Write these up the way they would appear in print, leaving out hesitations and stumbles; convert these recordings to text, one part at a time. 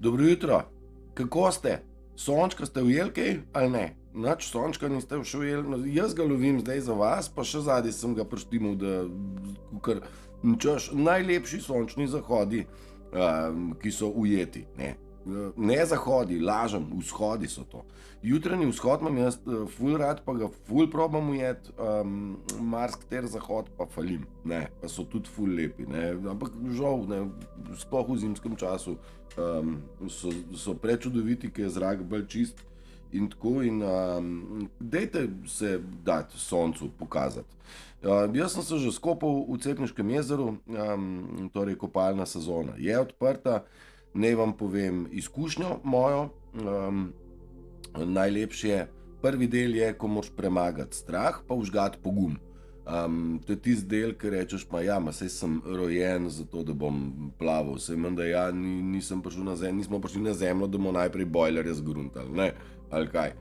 Dobro jutro, kako ste? Sončka ste ujeli kaj ali ne? Nič sončka niste še ujeli, no, jaz ga lovim zdaj za vas, pa še zadnji sem ga prištimal, da kar češ najlepši sončni zahodi, ki so ujeti. Ne zahodi, lažem, vzhodi so to. Jutranji vzhod imam jaz ful rad, pa ga ful probam ujet, marsikateri zahod pa falim, ne, pa so tudi ful lepi, ne, ampak žal, ne, sploh v zimskem času so prečudoviti, ker je zrak bolj čist in tako in dajte se dati soncu pokazati. Jaz sem se že skopal v Cerkniškem jezeru, torej kopalna sezona je odprta. Naj vam povem izkušnjo mojo, najlepše, prvi del je, ko moraš premagati strah, pa vžgati pogum. To je tisti del, ki rečeš, saj sem rojen za to, da bom plaval, saj menda nismo prišli na zemljo, da bomo najprej bojlerje zgruntali, ne, ali kaj.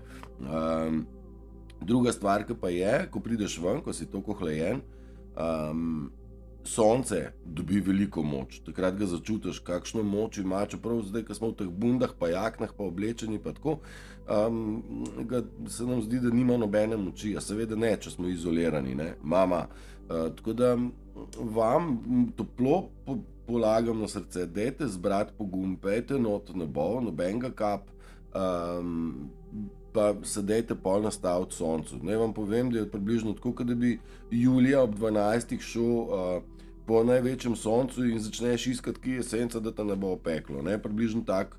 Druga stvar, ki pa je, ko prideš ven, ko si toliko hlajen, sonce dobi veliko moč, takrat ga začutiš, kakšno moč ima, čeprav zdaj, ko smo v teh bundah, pa jaknah, pa oblečeni, pa tako, se nam zdi, da nima nobene moči, a seveda ne, če smo izolirani, ne, tako da vam toplo polagam na srce, dajte zbrati pogum, pejte not ne bo, nobenega kap, pa se dajte pol nastaviti soncu. Naj vam povem, da je približno tako, kot da bi julija ob 12 šel po največjem soncu in začneš iskati, kje je senca, da te ne bo opeklo. Približno tak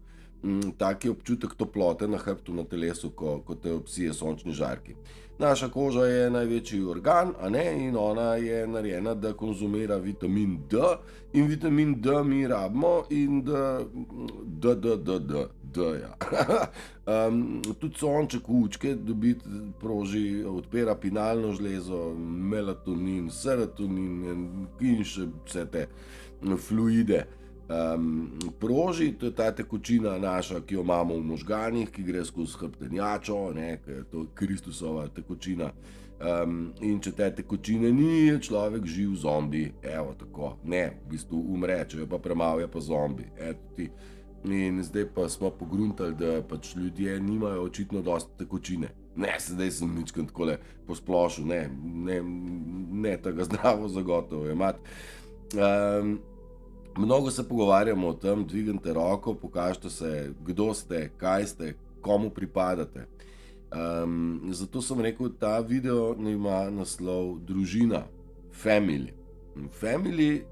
je občutek toplote na hrbtu, na telesu, ko te obsije sončni žarki. Naša koža je največji organ, a ne, in ona je narejena, da konzumira vitamin D, in vitamin D mi rabimo in ja. Tudi sonček učke proži, odpira pinalno žlezo, melatonin, serotonin in še vse te fluide. Proži, to je ta tekočina naša, ki jo imamo v možganih, ki gre skozi hrbtenjačo, ki je to Kristusova tekočina. In če te tekočine ni, je človek živ zombi, evo tako, ne, v bistvu umre, če je pa premalo, je pa zombi, eto ti. In zdaj pa smo pogruntali, da pač ljudje nimajo očitno dosti tekočine. Ne, sedaj sem ničkrat takole posplošil, ne tega zdravo zagotovo jemati. Mnogo se pogovarjamo o tem, dvignite roko, pokažite se, kdo ste, kaj ste, komu pripadate. Zato sem rekel, ta video ima naslov družina, family. Family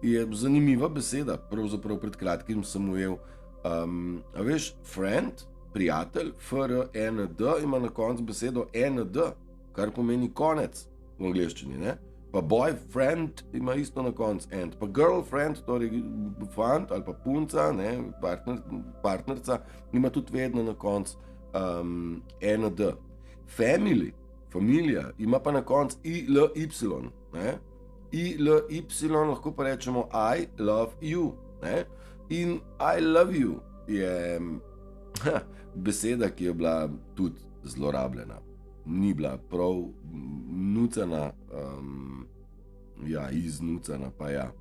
je zanimiva beseda, pravzaprav pred kratkim sem ujel. A veš, friend, prijatelj, F-R-E-N-D, ima na koncu besedo N-D, kar pomeni konec v angleščini, ne? Pa boyfriend ima isto na koncu end, pa girlfriend, torej fant ali pa punca, ne, partnerca, ima tudi vedno na koncu ND. Family, familija, ima pa na koncu I-L-Y, ne. I-L-Y, lahko pa rečemo I love you, ne. In I love you je beseda, ki je bila tudi zlorabljena. Ni bila prav nucana, iznucana pa ja.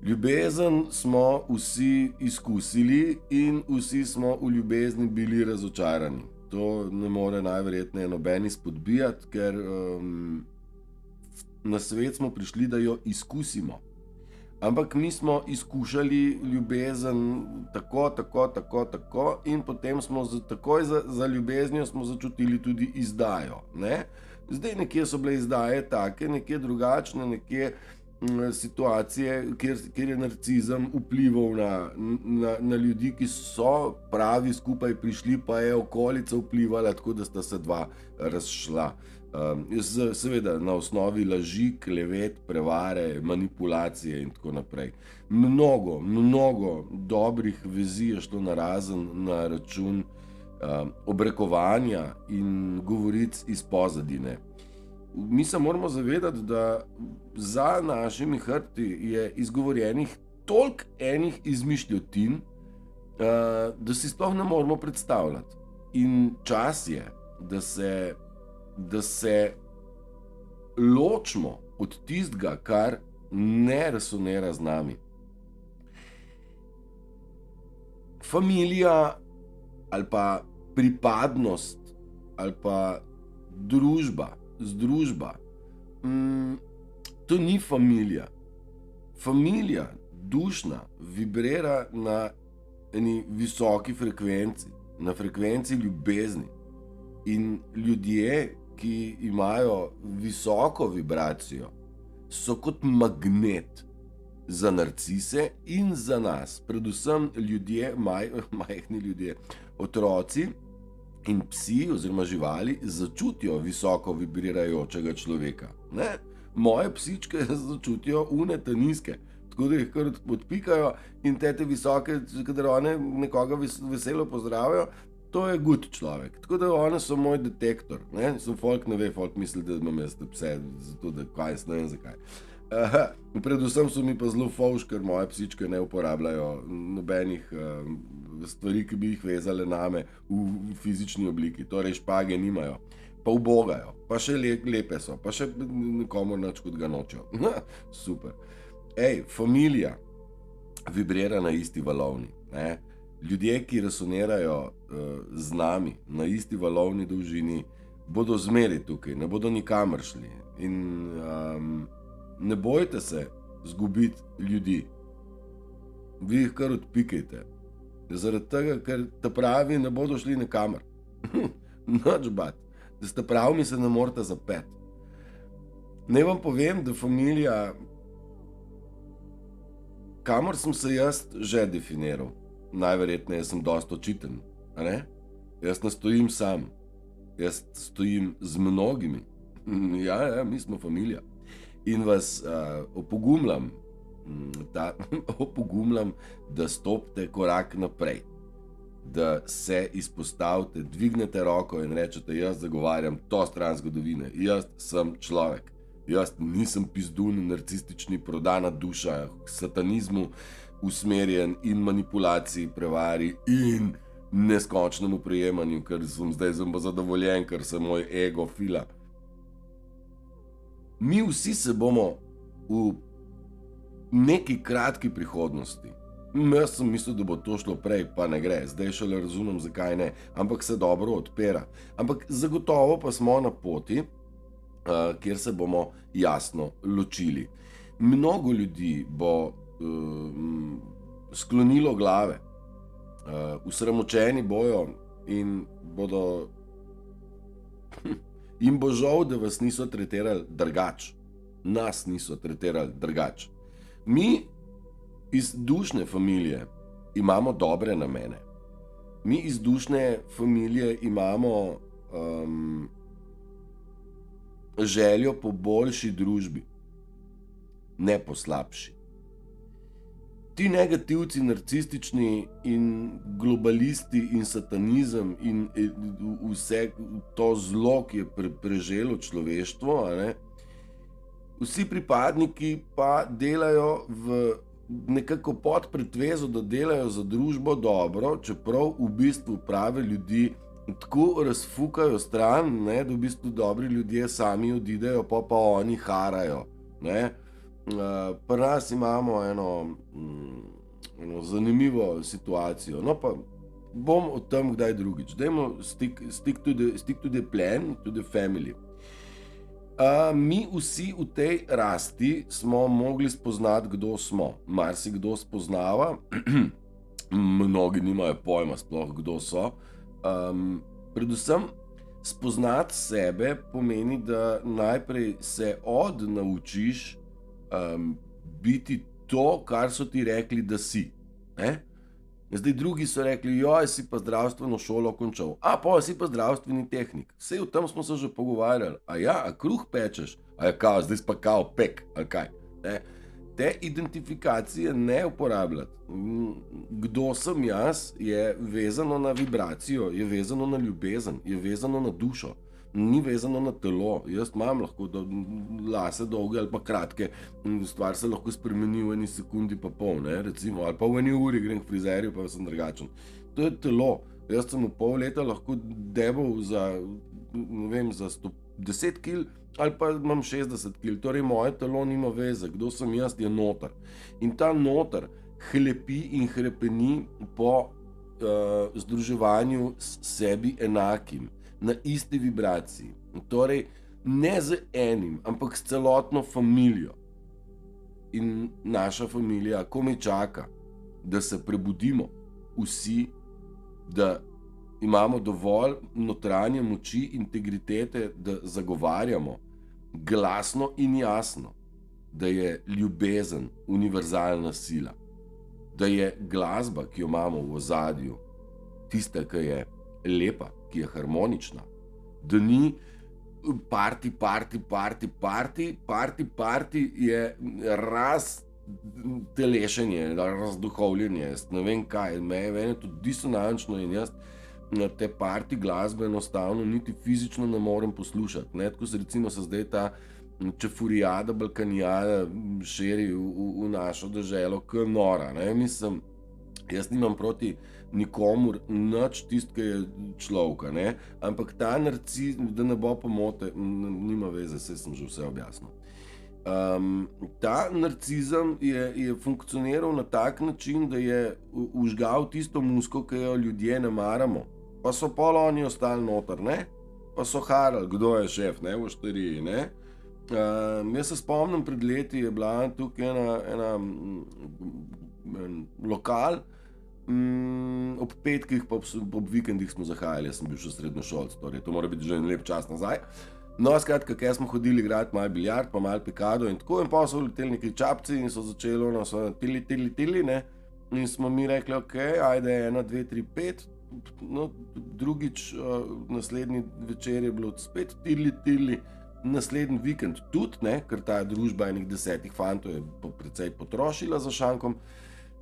Ljubezen smo vsi izkusili in vsi smo v ljubezni bili razočarani. To ne more najverjetneje noben izpodbijati, ker na svet smo prišli, da jo izkusimo. Ampak mi smo izkušali ljubezen tako in potem smo takoj za ljubeznijo smo začutili tudi izdajo, ne. Zdaj nekje so bile izdaje take, nekje drugačne, nekje situacije, kjer je narcizem vplival na ljudi, ki so pravi skupaj prišli, pa je okolica vplivala, tako da sta se dva razšla. Seveda na osnovi laži, klevet, prevare, manipulacije in tako naprej. Mnogo dobrih vezi je šlo narazen na račun obrekovanja in govoric iz pozadine. Mi se moramo zavedati, da za našimi hrbti je izgovorjenih toliko enih izmišljotin, da si sploh ne moramo predstavljati. In čas je, da se ločimo od tistega, kar ne resonira z nami. familija ali pa pripadnost ali pa združba, to ni familija. Familija, dušna, vibrira na eni visoki frekvenci, na frekvenci ljubezni. In ljudje, ki imajo visoko vibracijo, so kot magnet za narcise in za nas, predvsem ljudje, majhni ljudje, otroci in psi oziroma živali začutijo visoko vibrirajočega človeka. Ne? Moje psičke začutijo te nizke, tako da jih kar odpikajo in te visoke, kadar one nekoga veselo pozdravijo, to je good človek. Tako da one so moj detektor. Ne? Folk ne ve, folk misli, da imam jaz pse, zato da kaj, ne vem zakaj. Predvsem so mi pa zelo fovš, ker moje psičke ne uporabljajo nobenih stvari, ki bi jih vezale name v fizični obliki. Torej špage nimajo, pa ubogajo, pa še lepe so, pa še nikomu nič kot ga nočejo. Super. Familija vibrira na isti valovni. Ne? Ljudje, ki resonirajo z nami na isti valovni dolžini, bodo zmeraj tukaj, ne bodo nikamor šli. In ne bojte se zgubiti ljudi. Vi jih kar odpikajte. Zaradi tega, ker ta pravi ne bodo šli nikamor. Nič bat. Da sta pravi, mi se ne morate zapeti. Naj vam povem, da familija, kamor sem se jaz že definiral, najverjetneje sem dosti očiten. Jaz ne stojim sam. Jaz stojim z mnogimi. Ja, mi smo familija. In vas opogumljam, da stopite korak naprej, da se izpostavite, dvignete roko in rečete, jaz zagovarjam to stran zgodovine, jaz sem človek, jaz nisem pizdun, narcistični, prodana duša, k satanizmu usmerjen in manipulaciji, prevari in neskončnemu prejemanju, ker sem zdaj zadovoljen, ker se moj ego fila. Mi vsi se bomo v neki kratki prihodnosti, jaz sem mislil, da bo to šlo prej, pa ne gre, zdaj šele razumem, zakaj ne, ampak se dobro odpira. Ampak zagotovo pa smo na poti, kjer se bomo jasno ločili. Mnogo ljudi bo sklonilo glave, usramočeni bojo in bodo... In bo žal, da vas niso tretirali drugače. Nas niso tretirali drugače. Mi iz dušne familije imamo dobre namene. Mi iz dušne familije imamo željo po boljši družbi, ne po slabši. Ti negativci, narcistični in globalisti in satanizem in vse to zlo, ki je preželo človeštvo, vsi pripadniki pa delajo nekako pod pretvezo, da delajo za družbo dobro, čeprav v bistvu prave ljudi tako razfukajo stran, da v bistvu dobri ljudje sami odidejo, pa oni harajo. Pri nas imamo eno zanimivo situacijo, no pa bom o tem kdaj drugič. Dajmo stick to the plan, to the family. Mi vsi v tej rasti smo mogli spoznati, kdo smo. Marsikdo spoznava, mnogi nimajo pojma sploh, kdo so. Predvsem spoznati sebe pomeni, da najprej se odnaučiš biti to, kar so ti rekli, da si. Zdaj drugi so rekli, joj, si pa zdravstveno šolo končal, pa si pa zdravstveni tehnik. Sej o tem smo se že pogovarjali. A kruh pečeš? Zdaj si pa kao pek, ali kaj? Te identifikacije ne uporabljati. Kdo sem jaz, je vezano na vibracijo, je vezano na ljubezen, je vezano na dušo. Ni vezano na telo. Jaz imam lahko lase dolge ali pa kratke, stvar se lahko spremeni v eni sekundi pa pol, recimo, ali pa v eni uri grem k frizerju, pa sem drugačen. To je telo. Jaz sem v pol leta lahko debel za 110 kil ali pa imam 60 kil. Torej moje telo nima veze. Kdo sem jaz, je noter. In ta noter hlepi in hrepeni po združevanju s sebi enakim, na isti vibraciji. Torej, ne z enim, ampak s celotno familijo. In naša familija komaj čaka, da se prebudimo vsi, da imamo dovolj notranje moči, integritete, da zagovarjamo glasno in jasno, da je ljubezen univerzalna sila, da je glasba, ki jo imamo v ozadju, tista, ki je lepa, ki je harmonična, da ni parti je raztelešenje, razduhovljenje, ne vem kaj, meni je to disonančno in jaz na te parti glasbe enostavno niti fizično ne morem poslušati, ne, tako se recimo se zdaj ta čefurijada, balkanijada širi v našo deželo k nora, ne, mislim, jaz nimam proti nikomur nič tisto, ki je človeka, ne, ampak ta narcis, da ne bo pomote, nima veze, saj sem že vse objasnil. Ta narcizem je funkcioniral na tak način, da je vžgal tisto musko, ki jo ljudje ne maramo, pa so pol oni ostali noter, ne, pa so harali, kdo je šef, ne, v ošteriji, ne. Jaz se spomnim, pred leti je bila tukaj en lokal, ob petkih pa ob vikendih smo zahajali, jaz sem bil še srednjošolec, torej to mora biti že en lep čas nazaj. No, skratka, kaj smo hodili igrati malo biljard, pa malo pikado in tako, in pa so leteli neki čapci in so začeli ono, so tili, ne, in smo mi rekli, okej, ajde, 1, 2, 3, 5, no, drugič, naslednji večer je bilo spet tili, naslednji vikend tudi, ne, ker ta družba enih 10 fantov je precej potrošila za šankom.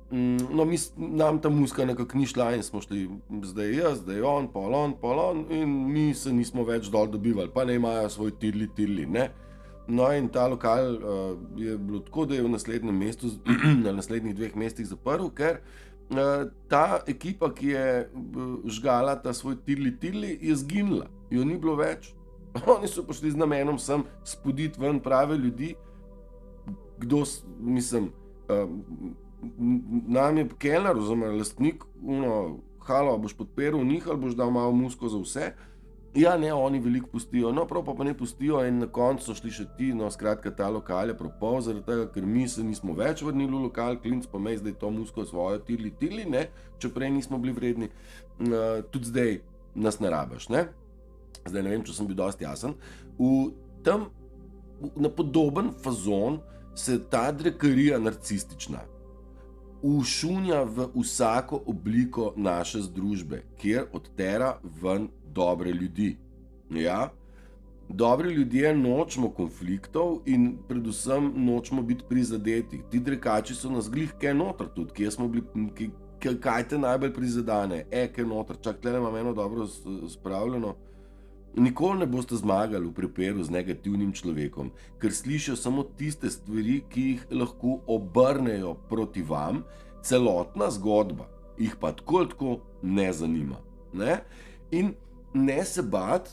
No, nam ta muska nekako ni šla in smo šli zdaj jaz, zdaj on, pol on in mi se nismo več dol dobivali, pa ne imajo svoj tili, ne. No in ta lokal je bilo tako, da je v naslednjem mestu, na naslednjih 2 mestih zaprl, ker ta ekipa, ki je žgala ta svoj tili, je zginila, jo ni bilo več. Oni so prišli z namenom sem spoditi ven prave ljudi, nam je kelner oziroma lastnik, halo, boš podprl njih ali boš dal malo musko za vse? Ja, ne, oni veliko pustijo, no prav pa ne pustijo in na koncu so šli še ti, no skratka ta lokal je propal zaradi tega, ker mi se nismo več vrnili v lokal, klinc pa mej zdaj to musko svojo tili, ne, če prej nismo bili vredni, tudi zdaj nas ne rabiš, ne. Zdaj ne vem, če sem bil dosti jasen. Na podoben fazon se ta drekarija narcistična ušunja v vsako obliko naše združbe, kjer odtera ven dobre ljudi. Ja? Dobri ljudje nočemo konfliktov in predvsem nočemo biti prizadeti. Ti drekači so nas glih kaj noter tudi, kje smo bili, kaj te najbolj prizadane, kaj noter, čak tle imam eno dobro spravljeno. Nikoli ne boste zmagali v prepiru z negativnim človekom, ker slišijo samo tiste stvari, ki jih lahko obrnejo proti vam, celotna zgodba jih pa tako ne zanima. Ne? In ne se bati,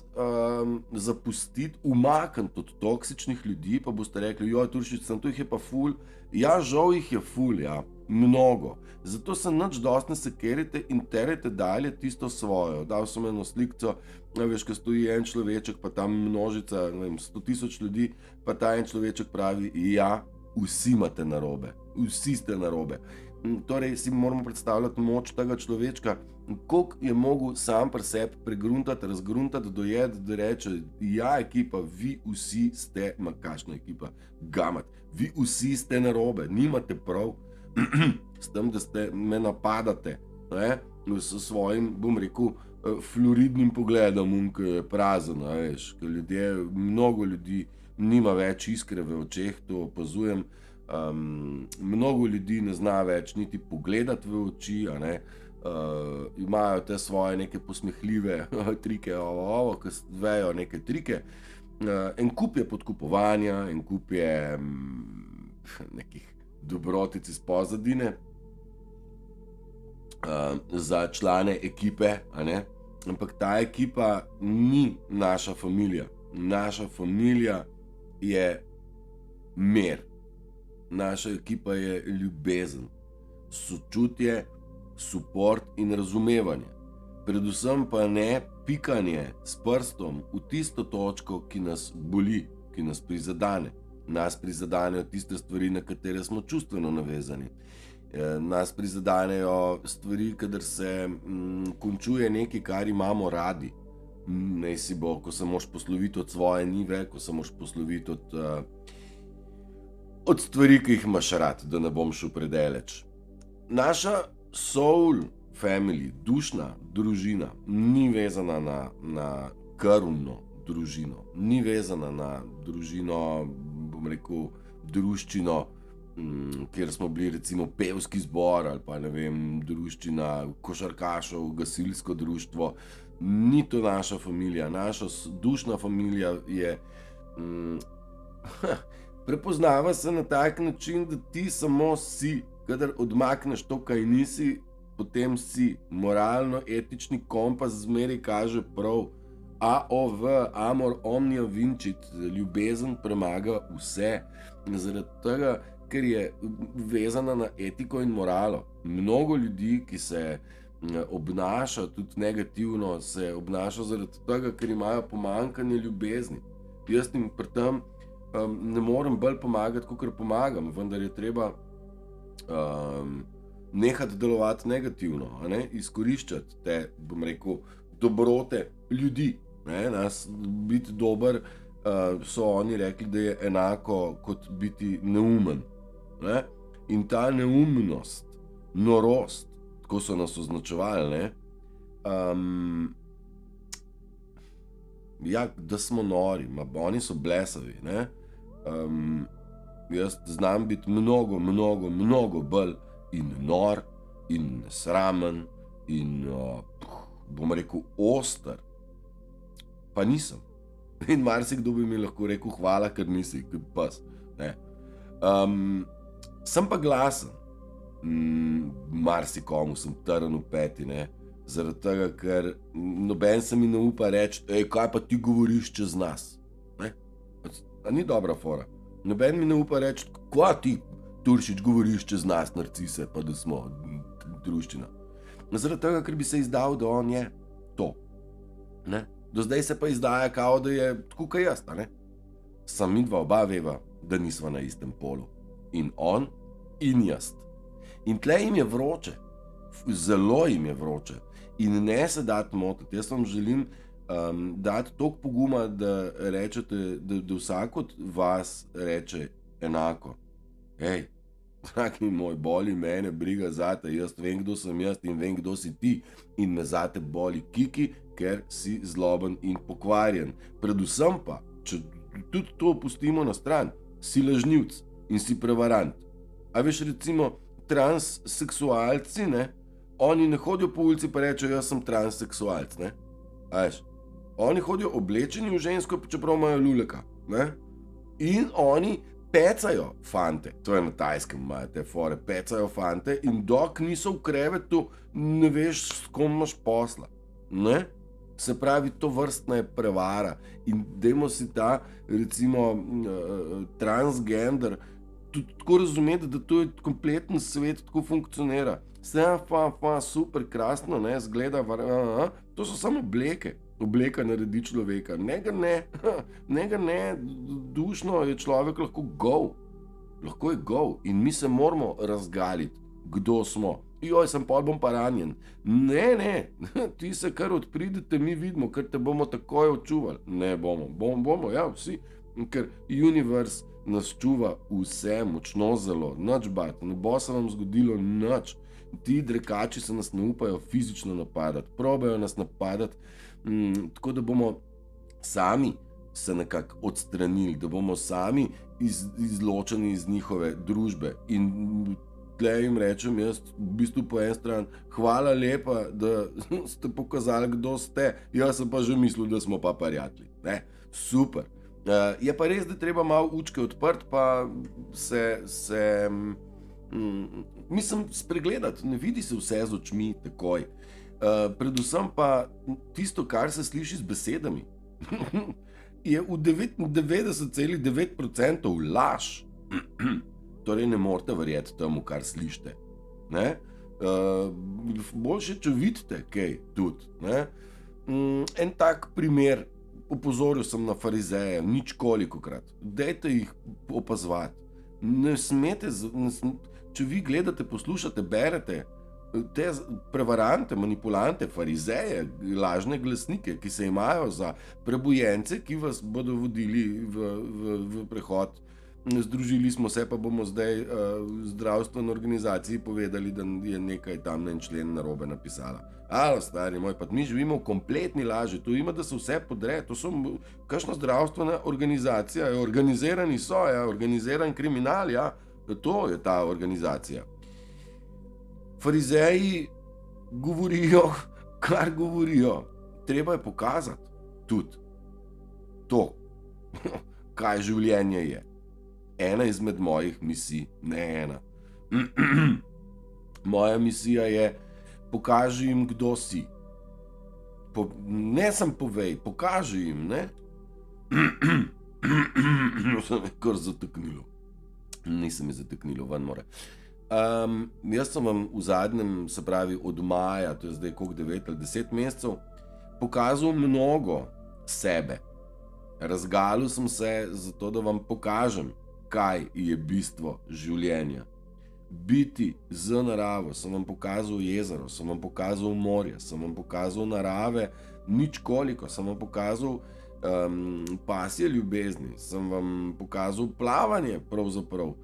zapustiti, umakniti od toksičnih ljudi, pa boste rekli, joj, Turšič, sem tu jih je pa ful. Ja, žal jih je ful, ja, mnogo. Zato se nič dosti ne sekerite in terete dalje tisto svojo. Dal sem eno slikco, veš, ko stoji en človeček, pa tam množica, ne vem, 100 000 ljudi, pa ta en človeček pravi, ja, vsi imate narobe, vsi ste narobe. Torej si moramo predstavljati moč tega človečka, koliko je mogel sam pri sebi pregruntati, razgruntati, dojeti, da reče, ja, ekipa, vi vsi ste, ma kakšna ekipa, gamat, vi vsi ste narobe, nimate prav, s tem, da ste me napadate, ne, s svojim, bom rekel, fluoridnim pogledom, ki je prazen, veš, ker ljudje, mnogo ljudi nima več iskre v očeh, to opazujem, mnogo ljudi ne zna več niti pogledati v oči, a ne, imajo te svoje neke posmehljive trike, ki vejo neke trike, en kup je podkupovanja, en kup je nekih dobrotic iz pozadine za člane ekipe, a ne, ampak ta ekipa ni naša familija. Naša familija je mir. Naša ekipa je ljubezen, sočutje suport in razumevanje. Predvsem pa ne pikanje s prstom v tisto točko, ki nas boli, ki nas prizadene. Nas prizadenejo tiste stvari, na katere smo čustveno navezani. Nas prizadenejo stvari, kadar se končuje nekaj, kar imamo radi. Naj si bo, ko se moš posloviti od svoje njive, ko se moš posloviti od stvari, ki jih imaš rad, da ne bom šel predaleč. Naša soul family, dušna družina, ni vezana na krvno družino, ni vezana na družino, bom rekel, druščino, kjer smo bili recimo pevski zbor ali pa ne vem, druščina košarkašev, gasilsko društvo. Ni to naša familija. Naša dušna familija je prepoznava se na tak način, da ti samo si, kadar odmakneš to, kaj nisi, potem si. Moralno etični kompas zmeraj kaže prav. AOV, amor omnia vincit, ljubezen premaga vse. Zaradi tega, ker je vezana na etiko in moralo. Mnogo ljudi, ki se obnaša tudi negativno, se obnaša zaradi tega, ker imajo pomanjkanje ljubezni. Jaz jim pri tem ne morem bolj pomagati, kakor pomagam, vendar je treba nehati delovati negativno, izkoriščati te, bom rekel, dobrote ljudi. Nas biti dober, so oni rekli, da je enako kot biti neumen. In ta neumnost, norost, tako so nas označevali, ja, da smo nori, oni so blesavi. Jaz znam biti mnogo bolj in nor, in nesramen, in bom rekel oster, pa nisem. In marsikdo bi mi lahko rekel hvala, ker nisi, kot pes. Sem pa glasen. Marsikomu sem trn v peti, zaradi tega, ker noben se mi ne upa reči, kaj pa ti govoriš čez nas. A ni dobra fora. Noben mi ne upa reči, kaj ti, Turšič, govoriš čez nas, narcise, pa da smo druščina. Zaradi tega, ker bi se izdal, da on je to. Do zdaj se pa izdaja, kao da je tako kaj jaz. Sam midva oba veva, da nisva na istem polu. In on in jaz. In tle jim je vroče. Zelo jim je vroče. In ne se dati motiti. Jaz vam želim dati toliko poguma, da rečete, da vsak od vas reče enako. Hej, dragi moj, boli mene, briga zate, jaz vem, kdo sem jaz in vem, kdo si ti. In me zate boli kiki, ker si zloben in pokvarjen. Predvsem pa, če tudi to pustimo na stran, si lažnivc in si prevarant. A veš, recimo, transseksualci, oni ne hodijo po ulici pa rečejo, jaz sem transseksualc, A veš, oni hodijo oblečeni v žensko, čeprav imajo luleka, In oni pecajo fante, to je na Tajskem, imajo te fore, pecajo fante in dok niso v krevetu, ne veš, s kom imaš posla, Se pravi, to vrstna je prevara in dajmo si ta, recimo, transgender tudi tako razumeti, da to je kompleten svet, tako funkcionira. Vse super, krasno, zgleda, to so samo obleke. Obleka naredi človeka. Njega ne, dušno je človek lahko gol. Lahko je gol in mi se moramo razgaliti, kdo smo. Joj, sem pol bom pa ranjen. Ne, ti se kar odpridete, mi vidimo, ker te bomo takoj očuvali. Ne bomo, ja, vsi. Ker univerz nas čuva vse, močno zelo, nič bati, ne bo se vam zgodilo nič. Ti drekači se nas ne upajo fizično napadati, probajo nas napadati, tako da bomo sami se nekako odstranili, da bomo sami izločeni iz njihove družbe. In tle jim rečem jaz, v bistvu po en stran, hvala lepa, da ste pokazali, kdo ste, jaz sem pa že mislil, da smo pa prijatelji. Super. Je pa res, da treba malo učke odprt, pa mislim, spregledati, ne vidi se vse z očmi takoj. Predvsem pa tisto, kar se sliši z besedami, je v 99,9% laž. Torej ne morete verjeti temu, kar slišite. boljše, če vidite kaj tudi. Ne? En tak primer, opozoril sem na farizeje, nič kolikokrat. Dajte jih opazovati. Ne smete, če vi gledate, poslušate, berete te prevarante, manipulante, farizeje, lažne glasnike, ki se imajo za prebujence, ki vas bodo vodili v prehod. Združili smo se, pa bomo zdaj zdravstveni organizaciji povedali, da je nekaj tam en člen narobe napisala. Alo, stari moj, pa mi živimo v kompletni laži, to ima, da se vse podre, to so kakšna zdravstvena organizacija, organizirani so, organiziran kriminal, to je ta organizacija. Farizeji govorijo, kar govorijo, treba je pokazati tudi to, kaj življenje je. Ena izmed mojih misij, ne ena. Moja misija je, pokaži jim, kdo si. Ne sem povej, pokaži jim, ne? Se me kar zateknilo. Nisem me zateknilo, ven more. Jaz sem vam v zadnjem, se pravi od maja, to je zdaj koliko 9 ali 10 mesecev, pokazal mnogo sebe. Razgalil sem se zato, da vam pokažem, kaj je bistvo življenja. Biti z naravo, sem vam pokazal jezero, sem vam pokazal morje, sem vam pokazal narave, nič koliko, sem vam pokazal pasje ljubezni, sem vam pokazal plavanje pravzaprav,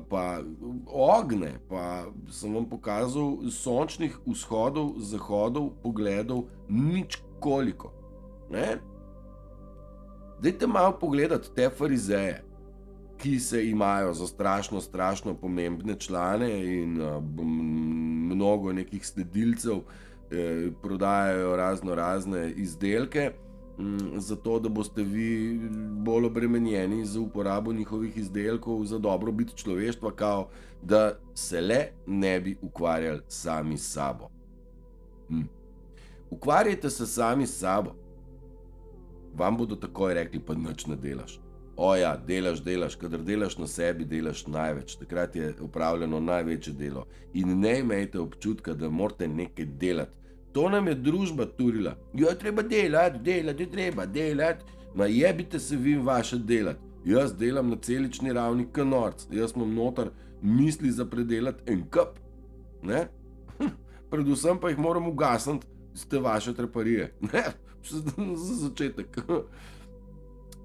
pa ogne, pa sem vam pokazal sončnih vzhodov, zahodov, pogledov, nič koliko. Ne? Dajte malo pogledati te farizeje, ki se imajo za strašno pomembne člane in mnogo nekih sledilcev, prodajajo razne izdelke, zato da boste vi bolj obremenjeni za uporabo njihovih izdelkov za dobrobit človeštva, kao da se le ne bi ukvarjali sami s sabo. Ukvarjajte se sami s sabo. Vam bodo takoj rekli, pa nič ne delaš. Oja, delaš, kadar delaš na sebi, delaš največ. Takrat je opravljeno največje delo. In ne imejte občutka, da morate nekaj delati. To nam je družba turila. Jo, treba delati, treba delati. Ma jebite se vi vaše delati. Jaz delam na celični ravni kanorc. Jaz imam noter misli za predelati en kup. Ne? Predvsem pa jih moram ugasniti z te vaše treparije. Ne? Za začetek.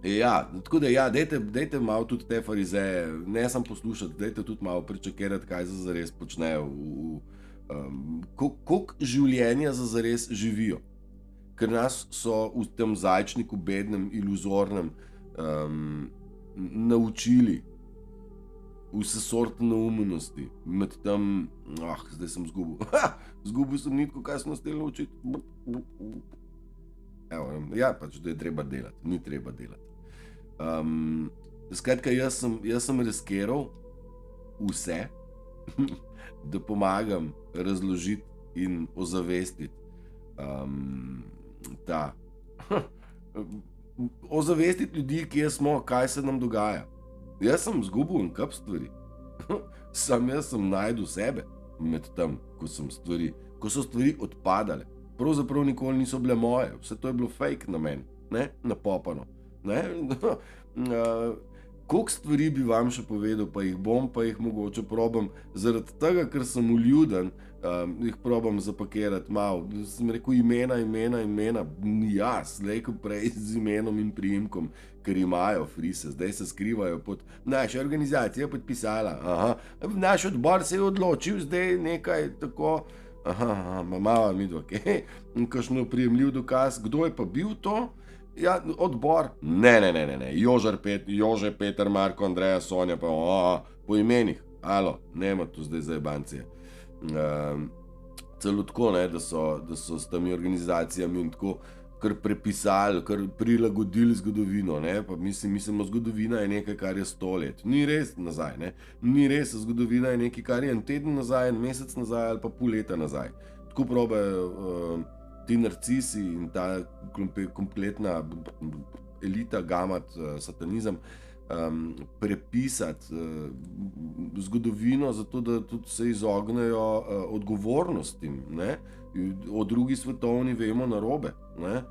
Ja, tako da dajte malo tudi te farizeje, ne samo poslušati, dajte tudi malo pričakirati, kaj za zares počnejo, koliko življenja za zares živijo. Ker nas so v tem zajčniku bednem, iluzornem naučili vse sorte neumnosti, med tem, zdaj sem zgubil. Zgubil sem nitko, kaj sem nas hteli naučiti. Ja, pač, da je treba delati, ni treba delati. Skratka, jaz sem riskiral vse, da pomagam razložiti in ozavestiti ozavestiti ljudi, kje smo, kaj se nam dogaja. Jaz sem zgubil en kup stvari. Jaz sem najdel sebe med tem, ko so stvari odpadale. Pravzaprav nikoli niso bile moje, vse to je bilo fake na meni, ne, napopano. Koliko stvari bi vam še povedal, pa jih mogoče probam, zaradi tega, ker sem vljuden, jih probam zapakirati malo. Sem rekel imena, ja, slej ko prej z imenom in priimkom, ker imajo frise, zdaj se skrivajo pod naša organizacija podpisala, naš odbor se je odločil, zdaj nekaj tako, mama midva, kaj, kakšno prijemljiv dokaz, kdo je pa bil to? Ja, odbor, ne, Jože, Peter, Marko, Andreja, Sonja, pa po imenih, alo, nema tu zdaj zajebancije. Celo tako, ne, da so s temi organizacijami in tako kar prepisali, kar prilagodili zgodovino, ne, pa mislimo, zgodovina je nekaj, kar je 100 let. Ni res nazaj, ne, ni res, zgodovina je nekaj, kar je en teden nazaj, en mesec nazaj ali pa pol leta nazaj. Tako probejo ti narcisi in ta kompletna elita gamat satanizem, prepisati zgodovino, zato da tudi se izognejo odgovornostim. Ne? O drugi svetovni vemo narobe. Ne?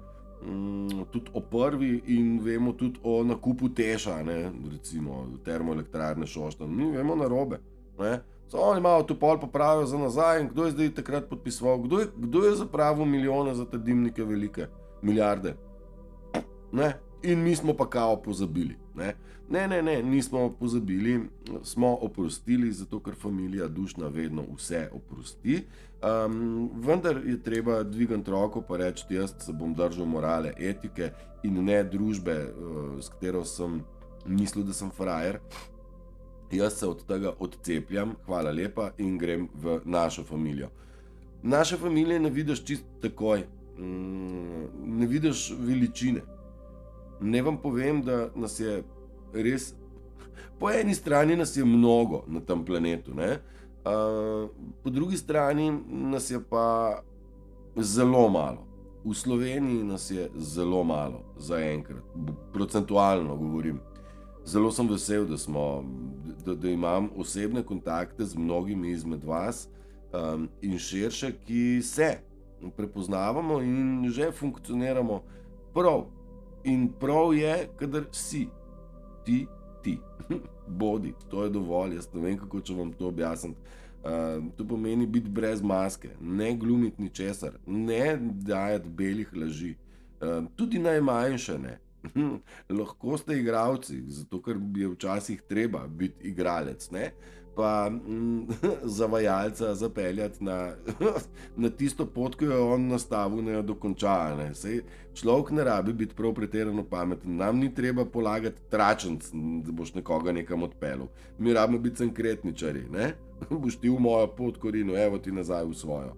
Tudi o prvi in vemo tudi o nakupu Teša, ne? Recimo termoelektrarne Šoštanj. Mi vemo narobe. Ne? So oni malo to pol popravijo za nazaj in kdo je zdaj takrat podpisoval? Kdo je zapravil milijone za te dimnike velike? Milijarde. Ne? In mi smo pa kao pozabili. Ne, nismo pozabili, smo oprostili, zato ker familija dušna vedno vse oprosti. Vendar je treba dvigati roko pa reči, jaz se bom držal morale, etike in ne družbe, s katero sem mislil, da sem frajer. Jaz se od tega odcepljam, hvala lepa, in grem v našo familijo. Naše familije ne vidiš čisto takoj, ne vidiš veličine. Ne vam povem, da nas je res, po eni strani nas je mnogo na tem planetu, ne? Po drugi strani nas je pa zelo malo. V Sloveniji nas je zelo malo, zaenkrat, procentualno govorim. Zelo sem vesel, da imam osebne kontakte z mnogimi izmed vas in širše, ki se prepoznavamo in že funkcioniramo prav. In prav je, kadar si ti. Bodi, to je dovolj, jaz ne vem, kako če vam to objasniti. To pomeni biti brez maske, ne glumiti ničesar, ne dajati belih laži, tudi najmanjše ne. Lahko ste igralci, zato ker je včasih treba biti igralec, ne? Pa zavajalca zapeljati na tisto pot, ki jo on nastavil, ne jo dokonča. Ne? Sej človek ne rabi biti prav pretirano pameten, nam ni treba polagati tračenc, da boš nekoga nekam odpeljal. Mi rabimo biti konkretničari, ne? Boš ti v mojo pot korino, evo ti nazaj v svojo.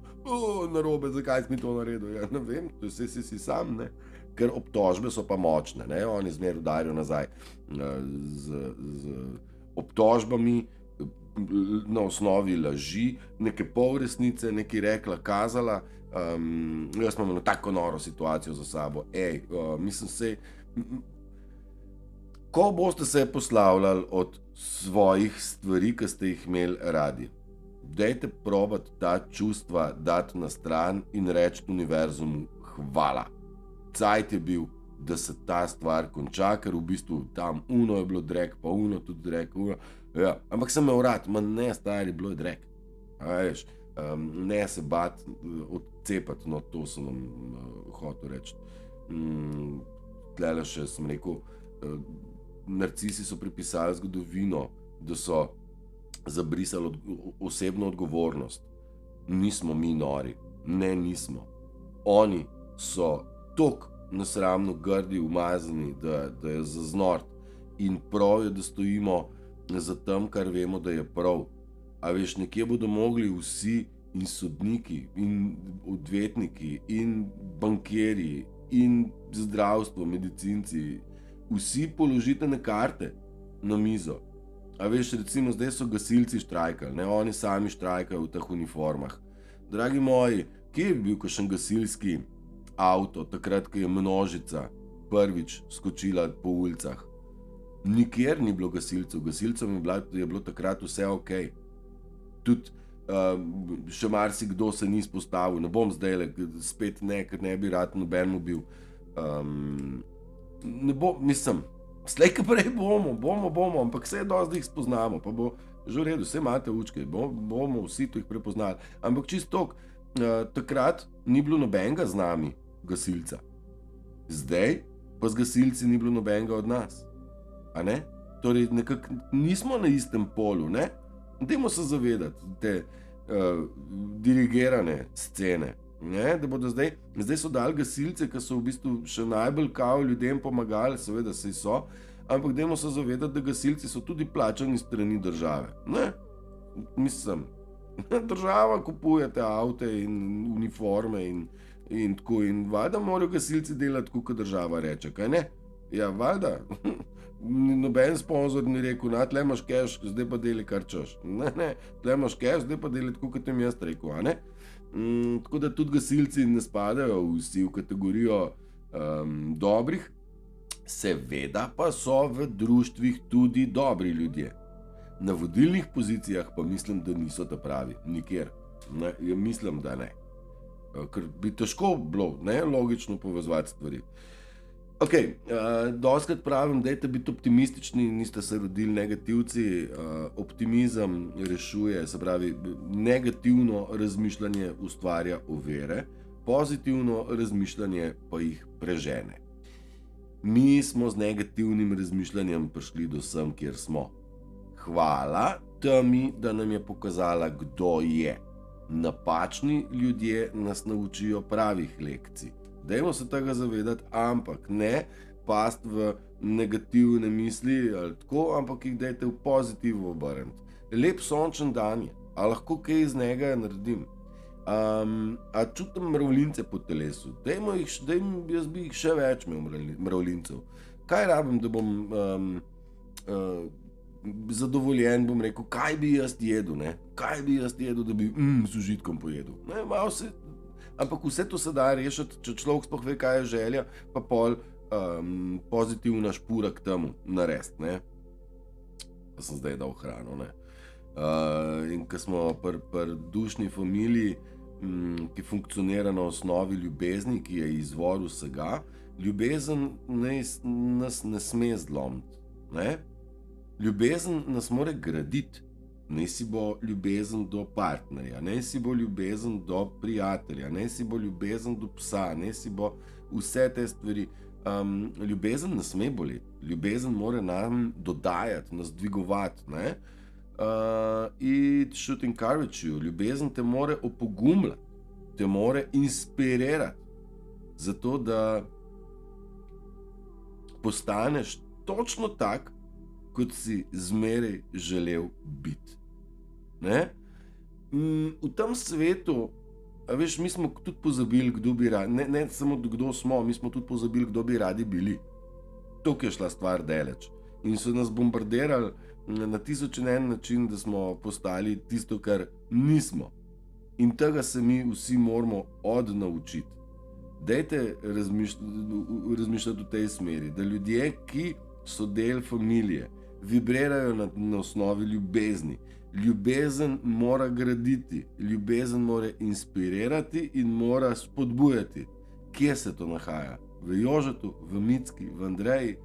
Narobe, zakaj si mi to naredil? Ja, ne vem, to si sam, ne? Ker obtožbe so pa močne, ne? Oni zmer udarijo nazaj z obtožbami, na osnovi laži, neke polresnice, neki rekla, kazala. Jaz imam eno tako noro situacijo za sabo. Mislim se, ko boste se poslavljali od svojih stvari, ki ste jih imeli radi, dajte probati ta čustva dati na stran in reči univerzumu hvala. Cajt je bil, da se ta stvar konča, ker v bistvu tam uno je bilo drek, pa uno tudi drek, ja, ampak sem imel rad, ne, stari, bilo je drek. Veš, ne se bati, odcepati, no, to sem vam hotel reči. Tlele še sem rekel, narcisi so pripisali zgodovino, da so zabrisali osebno odgovornost. Nismo mi nori, ne, nismo. Oni so toliko nesramno grdi, umazani, da je za znort. In prav je, da stojimo za tem, kar vemo, da je prav. A veš, nekje bodo mogli vsi, in sodniki, in odvetniki, in bankirji, in zdravstvo, medicinci, vsi položite na karte na mizo. A veš, recimo, zdaj so gasilci štrajkali, ne? Oni sami štrajkajo v teh uniformah. Dragi moji, kje je bil kakšen gasilski avto, takrat, ko je množica prvič skočila po ulicah? Nikjer ni bilo gasilcev, gasilcem je bilo takrat vse ok. Tudi še marsikdo se ni izpostavil, ne bom zdaj spet ne, ker ne bi rad nobenemu bil. Ne bom, mislim, slej ka prej bomo, ampak vse dosti jih spoznamo, pa bo že v redu, vse imate učke, bomo vsi to jih prepoznali. Ampak čisto toliko, takrat ni bilo nobenega z nami gasilca. Zdaj pa z gasilci ni bilo nobenega od nas. A ne? Torej, nekako nismo na istem polu, ne? Dajmo se zavedati te dirigirane scene, ne? Da bodo zdaj so dali gasilce, ki so v bistvu še najbolj kao ljudem pomagali, seveda saj so, ampak dajmo se zavedati, da gasilci so tudi plačani strani države, ne? Mislim, država kupuje te avte in uniforme in tako, in valjda morajo gasilci delati, kot država reče, kaj ne? Ja, valjda. Noben sponzor ni rekel, tle imaš keš, zdaj pa deli kar češ. Ne, tle imaš keš, zdaj pa deli tako, kot tem jaz rekel, a ne? Tako da tudi gasilci ne spadajo vsi v kategorijo dobrih. Seveda pa so v društvih tudi dobri ljudje. Na vodilnih pozicijah pa mislim, da niso ta pravi, nikjer. Ne, mislim, da ne. Ker bi težko bilo, ne, logično povezovati stvari. Ok, doskrat pravim, dajte biti optimistični, niste se rodili negativci, optimizem rešuje, se pravi, negativno razmišljanje ustvarja ovire, pozitivno razmišljanje pa jih prežene. Mi smo z negativnim razmišljanjem prišli do sem, kjer smo. Hvala temi, da nam je pokazala, kdo je. Napačni ljudje nas naučijo pravih lekcij. Dajmo se tega zavedati, ampak ne past v negativne misli ali tako, ampak jih dajte v pozitivo obrniti. Lep sončen dan je, a lahko kaj iz njega naredim. A čutim mravljince po telesu, jaz bi jih še več imel mravljincev. Kaj rabim, da bom zadovoljen, bom rekel, kaj bi jaz jedel, ne? Kaj bi jaz jedel, da bi z užitkom pojedel. Ne, ampak vse to se da rešiti, če človek sploh ve, kaj je želja, pa pol pozitivna špura k temu narediti, ne? Pa sem zdaj dal hrano, ne? In ko smo pri dušni familiji, ki funkcionira na osnovi ljubezni, ki je izvor vsega, ljubezen nas ne sme zlomiti, ne? Ljubezen nas more graditi, naj si bo ljubezen do partnerja, naj si bo ljubezen do prijatelja, naj si bo ljubezen do psa, naj si bo vse te stvari. Ljubezen ne sme boleti, ljubezen more nam dodajati, nas dvigovati, ne? It should encourage you, ljubezen te more opogumljati, te more inspirirati, zato da postaneš točno tak, kot si zmeraj želel biti. Ne? V tem svetu, a veš, mi smo tudi pozabili, kdo bi radi, ne samo kdo smo, mi smo tudi pozabili, kdo bi radi bili. Tukaj je šla stvar daleč. In so nas bombardirali na 1001 način, da smo postali tisto, kar nismo. In tega se mi vsi moramo odnaučiti. Dajte razmišljati v tej smeri, da ljudje, ki so del familije, vibrirajo na osnovi ljubezni. Ljubezen mora graditi, ljubezen mora inspirirati in mora spodbujati. Kje se to nahaja? V Jožetu, v Micki, v Andreji?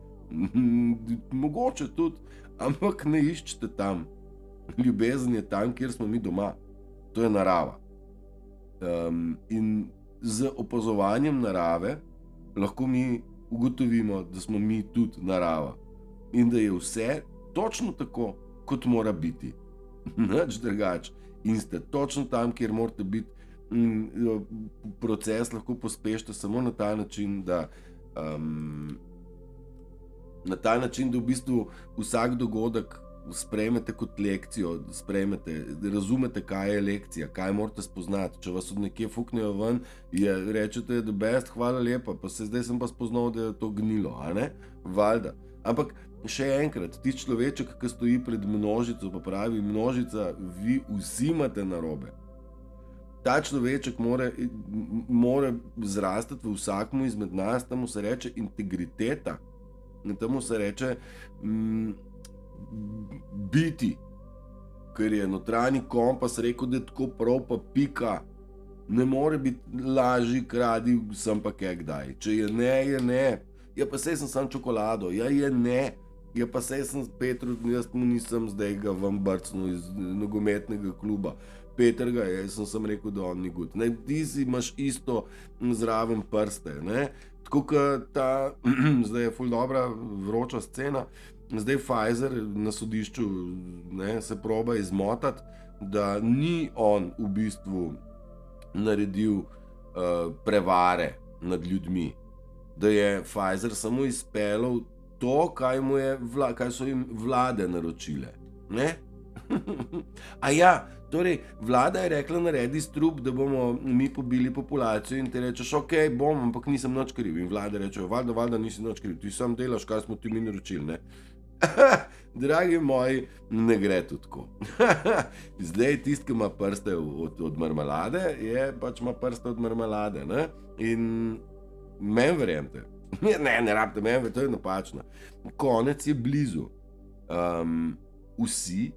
Mogoče tudi, ampak ne iščete tam. Ljubezen je tam, kjer smo mi doma. To je narava. In z opazovanjem narave lahko mi ugotovimo, da smo mi tudi narava. In da je vse točno tako, kot mora biti. Nič drugače. In ste točno tam, kjer morate biti. Proces lahko pospešite samo na ta način, da v bistvu vsak dogodek sprejmete kot lekcijo, razumete, kaj je lekcija, kaj morate spoznati. Če vas od nekje fuknejo ven, rečete, the best, hvala lepa, pa zdaj sem pa spoznal, da je to gnilo, a ne? Valjda. Ampak še enkrat, ti človeček, ki stoji pred množico, pa pravi množica, vi vsi imate narobe. Ta človeček mora zrastati v vsakmu izmed nas, temu se reče integriteta, temu se reče biti, ker je notranji kompas rekel, da je tako prav, pa pika. Ne more biti laži, kradi, sem pa kdaj. Če je ne, je ne. Ja, pa sej sem sam čokolado, ja, je ne. Ja, pa sej sem Petru, jaz mu nisem zdaj ga vam brcnil iz nogometnega kluba. Peter ga je, jaz sem rekel, da on ni good. Ne, ti si imaš isto zraven prste, ne. Tako kot ta, zdaj je ful dobra, vroča scena, zdaj Pfizer na sodišču, ne, se proba izmotati, da ni on v bistvu naredil prevare nad ljudmi. Da je Pfizer samo izpeljal to, kaj so jim vlade naročile. Ne? A ja, torej, vlada je rekla, naredi strup, da bomo mi pobili populacijo in ti rečeš, ok, bom, ampak nisem nič kriv. In vlade rečejo, valjda nisi nič kriv, ti sam delaš, kar smo ti mi naročili, ne? Dragi moji, ne gre to tako. Zdaj tisti, ki ima prste od marmelade, pač ima prste od marmelade, ne? In meni verjemte, Ne rabite meni, to je napačno. Konec je blizu. Vsi,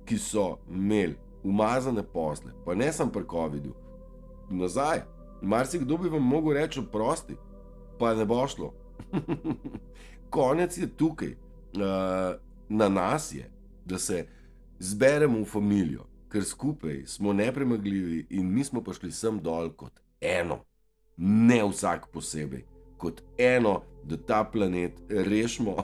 ki so imeli umazane posle, pa ne sem pri COVID-u, nazaj, marsikdo bi vam mogel reči oprosti, pa ne bo šlo. Konec je tukaj. Na nas je, da se zberemo v familijo, ker skupaj smo nepremagljivi in mi smo prišli sem dol kot eno, ne vsak posebej, kot eno, da ta planet rešimo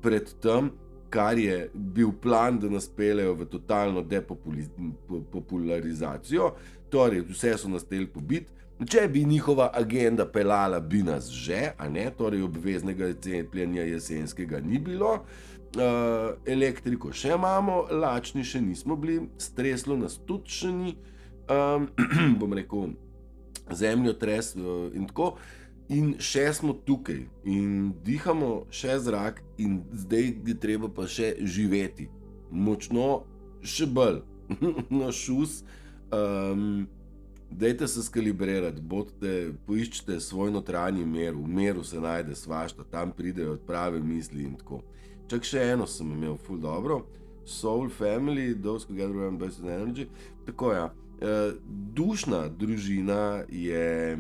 pred tem, kar je bil plan, da nas peljejo v totalno depopularizacijo, torej vse so nas hteli pobiti. Če bi njihova agenda pelala, bi nas že, a ne, torej obveznega cepljenja jesenskega ni bilo, elektriko še imamo, lačni še nismo bili, streslo nas tudi še ni, bom rekel, zemljotres in tako, in še smo tukaj in dihamo še zrak in zdaj je treba pa še živeti, močno, še bolj, na šus. Dajte se skalibrirati, poiščite svoj notranji mir, v miru se najde svašta, tam pridejo prave misli in tako. Čak še eno sem imel ful dobro, Soul Family, Those Who Gather Around Best Energy, tako ja, dušna družina je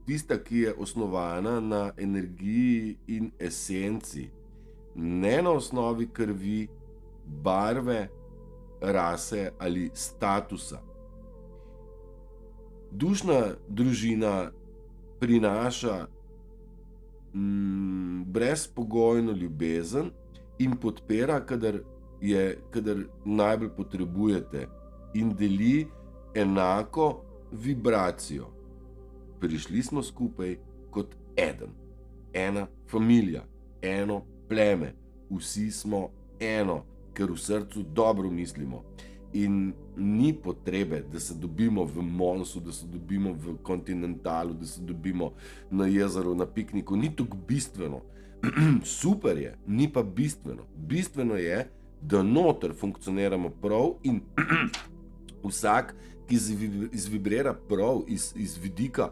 tista, ki je osnovana na energiji in esenci, ne na osnovi krvi, barve, rase ali statusa. Dušna družina prinaša brezpogojno ljubezen in podpira, kadar najbolj potrebujete, in deli enako vibracijo. Prišli smo skupaj kot eden, ena familija, eno pleme, vsi smo eno, ker v srcu dobro mislimo. In ni potrebe, da se dobimo v Monsu, da se dobimo v Kontinentalu, da se dobimo na jezeru, na pikniku, ni tako bistveno. Super je, ni pa bistveno. Bistveno je, da noter funkcioniramo prav in vsak, ki izvibrira prav iz vidika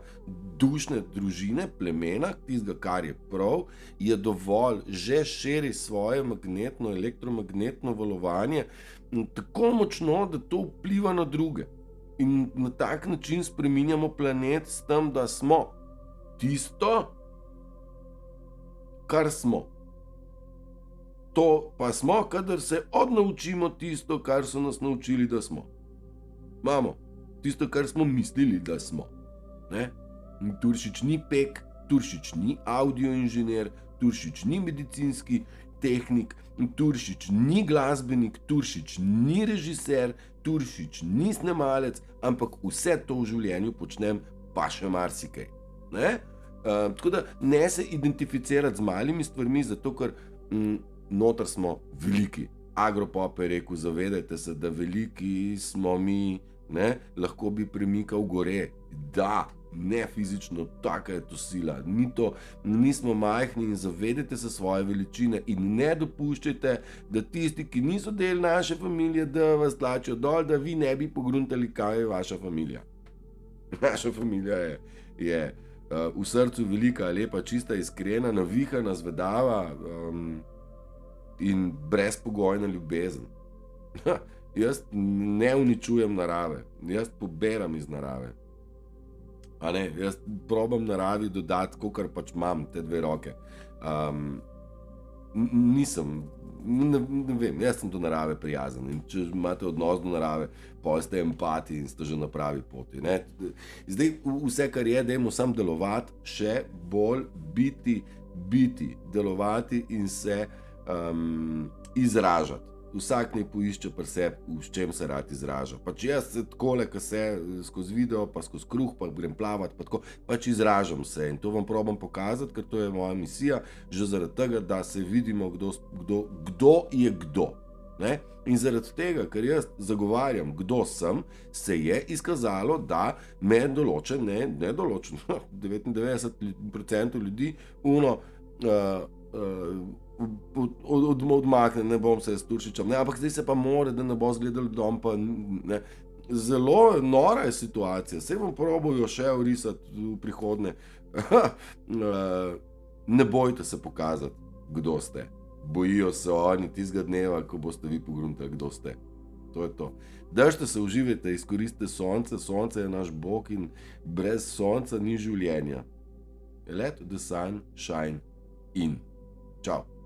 dušne družine, plemena, tistega, kar je prav, je dovolj, že širi svoje magnetno, elektromagnetno valovanje tako močno, da to vpliva na druge. In na tak način spreminjamo planet s tem, da smo tisto, kar smo. To pa smo, kadar se odnaučimo tisto, kar so nas naučili, da smo. Imamo tisto, kar smo mislili, da smo. Ne? Turšič ni pek, Turšič ni audioinženir, Turšič ni medicinski tehnik, Turšič ni glasbenik, Turšič ni režiser, Turšič ni snemalec, ampak vse to v življenju počnem, pa še marsikaj. Tako da ne se identificirati z malimi stvarmi, zato ker noter smo veliki. Agropop je rekel, zavedajte se, da veliki smo mi, ne? Lahko bi premikal gore. Da, ne fizično, taka je to sila. Nismo majhni in zavedajte se svoje veličine in ne dopuščajte, da tisti, ki niso del naše familije, da vas tlačijo dol, da vi ne bi pogruntali, kaj je vaša familija. Naša familija je v srcu velika, lepa, čista, iskrena, navihana, zvedava, in brezpogojna ljubezen. Jaz ne uničujem narave, jaz poberam iz narave. Jaz probam naravi dodati, kakor pač imam te dve roke. Ne vem, jaz sem do narave prijazen in če imate odnos do narave, potem ste empati in ste že na pravi poti. Ne? Zdaj, vse, kar je, dajmo samo delovati, še bolj biti, delovati in se izražati. Vsak naj poišče pri sebi, s čem se rad izraža. Pač jaz se takole, ko se skozi video, pa skozi kruh, pa grem plavati, pa tako, pač izražam se in to vam probam pokazati, ker to je moja misija, že zaradi tega, da se vidimo, kdo je kdo. Ne? In zaradi tega, ker jaz zagovarjam, kdo sem, se je izkazalo, da me določen, ne določen, 99% ljudi odmakne, ne bom se s Turšičem, ampak zdaj se pa more, da ne bo zgledal dom, pa ne. Zelo nora je situacija, saj bom probal jo še orisati v prihodnje. Ne bojte se pokazati, kdo ste. Bojijo se oni tistega dneva, ko boste vi pogruntali, kdo ste. To je to. Držite se, uživajte, izkoristite sonce. Sonce je naš Bog in brez sonca ni življenja. Let the sun shine in. Čau.